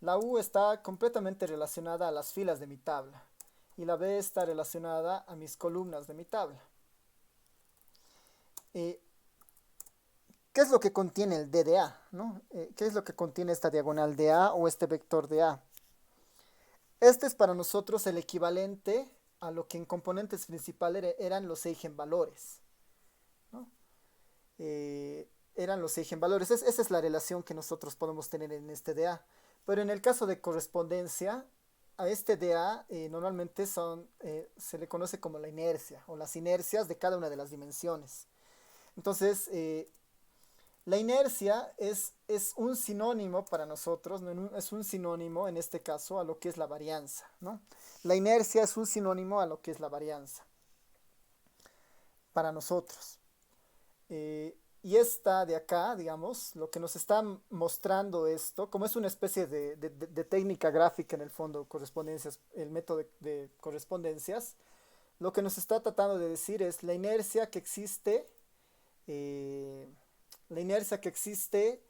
La U está completamente relacionada a las filas de mi tabla y la B está relacionada a mis columnas de mi tabla. Eh, ¿Qué es lo que contiene el D de A, ¿no? ¿Qué es lo que contiene esta diagonal de A o este vector de A? Este es para nosotros el equivalente a lo que en componentes principales eran los eigenvalores, ¿no? Eran los eigenvalores. Esa es la relación que nosotros podemos tener en este DA. Pero en el caso de correspondencia, a este DA normalmente se le conoce como la inercia o las inercias de cada una de las dimensiones. Entonces, la inercia es un sinónimo para nosotros, ¿no? Es un sinónimo en este caso a lo que es la varianza, ¿no? La inercia es un sinónimo a lo que es la varianza para nosotros. Y esta de acá, digamos, lo que nos está mostrando esto, como es una especie de técnica gráfica en el fondo, correspondencias, el método de correspondencias, lo que nos está tratando de decir es eh, la inercia que existe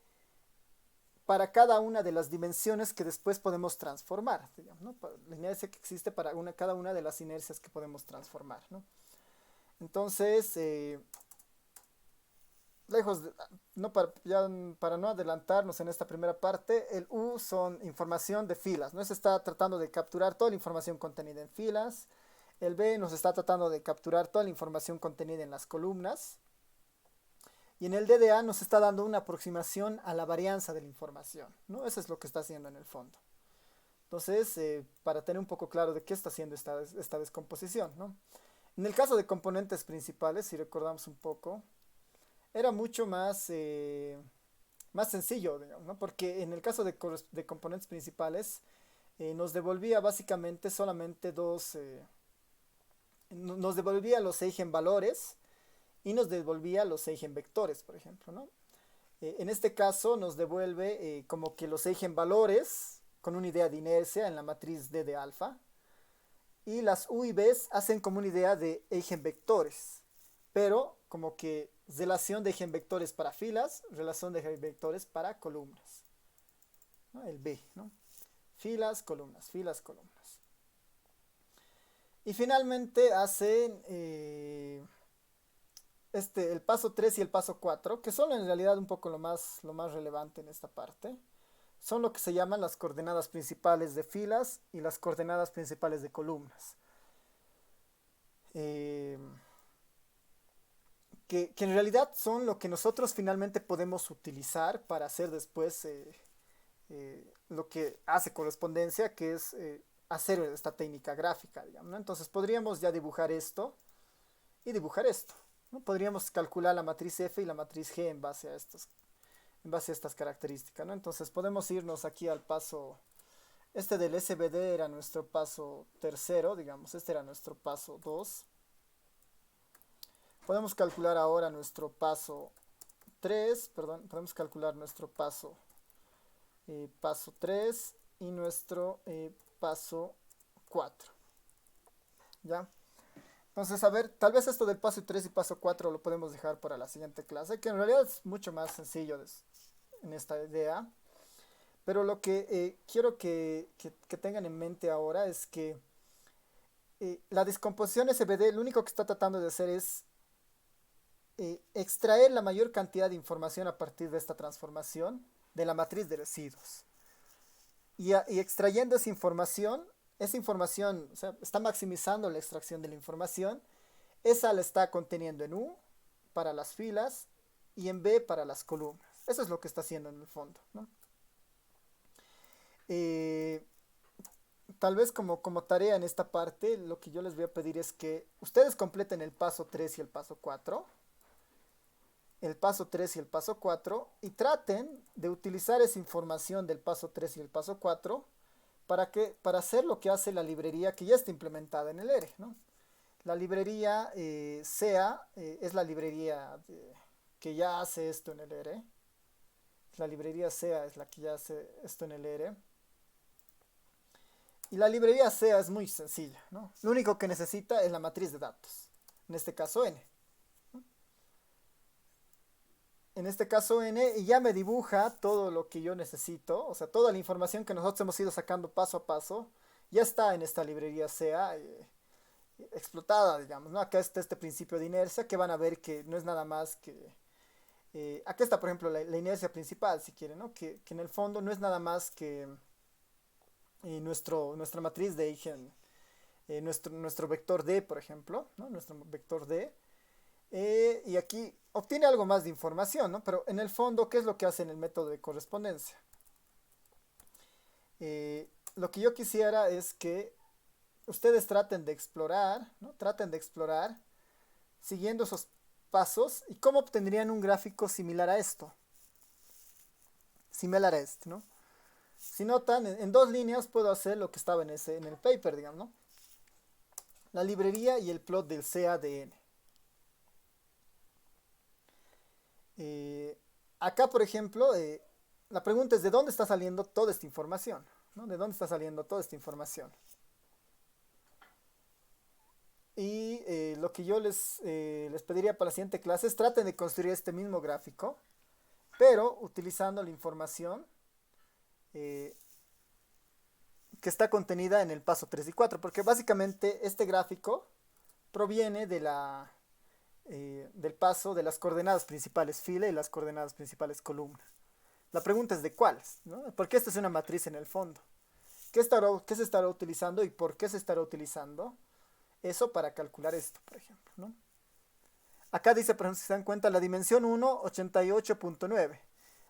para cada una de las dimensiones que después podemos transformar, digamos, ¿no? La inercia que existe para cada una de las inercias que podemos transformar, ¿no? Entonces, lejos de, no para, ya para no adelantarnos en esta primera parte, el U son información de filas, ¿no? Se está tratando de capturar toda la información contenida en filas. El B nos está tratando de capturar toda la información contenida en las columnas. Y en el DDA nos está dando una aproximación a la varianza de la información, ¿no? Eso es lo que está haciendo en el fondo. Entonces, para tener un poco claro de qué está haciendo esta descomposición, ¿no? En el caso de componentes principales, si recordamos un poco, era mucho más sencillo, digamos, ¿no? Porque en el caso de componentes principales, nos devolvía básicamente solamente nos devolvía los eigenvalores y nos devolvía los eigenvectores, por ejemplo, ¿no? En este caso nos devuelve como que los eigenvalores con una idea de inercia en la matriz D de alfa, y las U y B hacen como una idea de eigenvectores, pero como que relación de eigenvectores para filas, relación de eigenvectores para columnas, ¿no? El B, ¿no? Filas, columnas, filas, columnas. Y finalmente hacen el paso 3 y el paso 4, que son en realidad un poco lo más relevante en esta parte. Son lo que se llaman las coordenadas principales de filas y las coordenadas principales de columnas. Que en realidad son lo que nosotros finalmente podemos utilizar para hacer después lo que hace correspondencia, que es hacer esta técnica gráfica, digamos, ¿no? Entonces podríamos ya dibujar esto y dibujar esto, ¿no? Podríamos calcular la matriz F y la matriz G en base a estas características, ¿no? Entonces podemos irnos aquí al paso, este del SVD era nuestro paso tercero, digamos, este era nuestro paso 2. Podemos calcular ahora nuestro paso 3, perdón, podemos calcular nuestro paso 3 y nuestro paso 4. ¿Ya? Entonces, a ver, tal vez esto del paso 3 y paso 4 lo podemos dejar para la siguiente clase, que en realidad es mucho más sencillo en esta idea. Pero lo que quiero que tengan en mente ahora es que la descomposición SVD lo único que está tratando de hacer es extraer la mayor cantidad de información a partir de esta transformación de la matriz de residuos. Y extrayendo esa información, o sea, está maximizando la extracción de la información. Esa la está conteniendo en U para las filas y en B para las columnas. Eso es lo que está haciendo en el fondo, ¿no? Tal vez como tarea en esta parte, lo que yo les voy a pedir es que ustedes completen el paso 3 y el paso 4. El paso 3 y el paso 4 y traten de utilizar esa información del paso 3 y el paso 4 para hacer lo que hace la librería que ya está implementada en el ERE, ¿no? La librería SEA es la librería que ya hace esto en el ERE. La librería SEA es la que ya hace esto en el R. Y la librería SEA es muy sencilla, ¿no? Lo único que necesita es la matriz de datos. En este caso N. En este caso N, y ya me dibuja todo lo que yo necesito, o sea, toda la información que nosotros hemos ido sacando paso a paso, ya está en esta librería SEA explotada, digamos, ¿no? Acá está este principio de inercia, que van a ver que no es nada más que... acá está, por ejemplo, la inercia principal, si quieren, ¿no? Que en el fondo no es nada más que nuestra matriz de Eigen, nuestro vector D, por ejemplo, ¿no? Nuestro vector D. Y aquí obtiene algo más de información, ¿no? Pero en el fondo, ¿qué es lo que hace en el método de correspondencia? Lo que yo quisiera es que ustedes traten de explorar, ¿no? Traten de explorar siguiendo esos pasos y cómo obtendrían un gráfico similar a esto. Similar a este, ¿no? Si notan, en dos líneas puedo hacer lo que estaba en el paper, digamos, ¿no? La librería y el plot del CADN. Acá, por ejemplo, la pregunta es ¿de dónde está saliendo toda esta información? ¿No? ¿De dónde está saliendo toda esta información? Y lo que yo les pediría para la siguiente clase es traten de construir este mismo gráfico, pero utilizando la información que está contenida en el paso 3 y 4, porque básicamente este gráfico proviene de del paso de las coordenadas principales fila y las coordenadas principales columna. La pregunta es de cuáles, ¿no? Porque esta es una matriz en el fondo. ¿Qué se estará utilizando y por qué se estará utilizando eso para calcular esto, por ejemplo, ¿no? Acá dice, por ejemplo, si se dan cuenta, la dimensión 1, 88.9.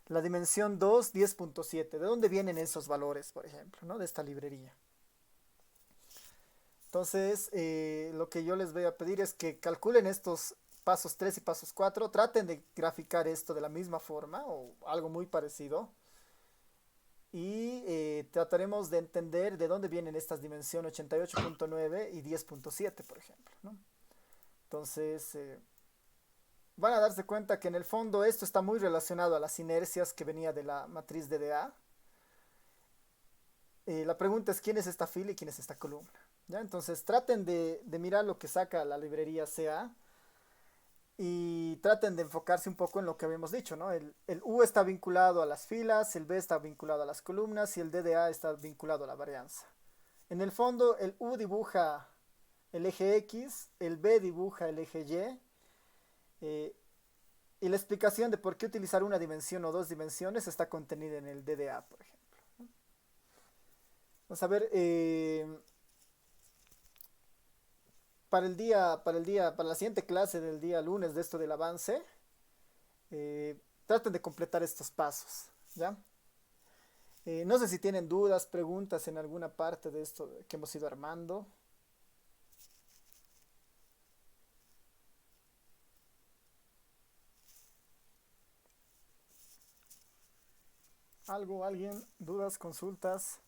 La dimensión 2, 10.7. ¿De dónde vienen esos valores, por ejemplo, ¿no? De esta librería. Entonces, lo que yo les voy a pedir es que calculen estos pasos 3 y pasos 4. Traten de graficar esto de la misma forma o algo muy parecido. Y trataremos de entender de dónde vienen estas dimensiones 88.9 y 10.7, por ejemplo, ¿no? Entonces, van a darse cuenta que en el fondo esto está muy relacionado a las inercias que venía de la matriz DDA. La pregunta es quién es esta fila y quién es esta columna, ¿ya? Entonces traten de mirar lo que saca la librería CA y traten de enfocarse un poco en lo que habíamos dicho, ¿no? El U está vinculado a las filas, el B está vinculado a las columnas y el DDA está vinculado a la varianza. En el fondo el U dibuja el eje X, el B dibuja el eje Y, y la explicación de por qué utilizar una dimensión o dos dimensiones está contenida en el DDA, por ejemplo. Vamos a ver, para la siguiente clase del día lunes de esto del avance, traten de completar estos pasos, ¿ya? No sé si tienen dudas, preguntas en alguna parte de esto que hemos ido armando. ¿Algo, alguien? ¿Dudas, consultas?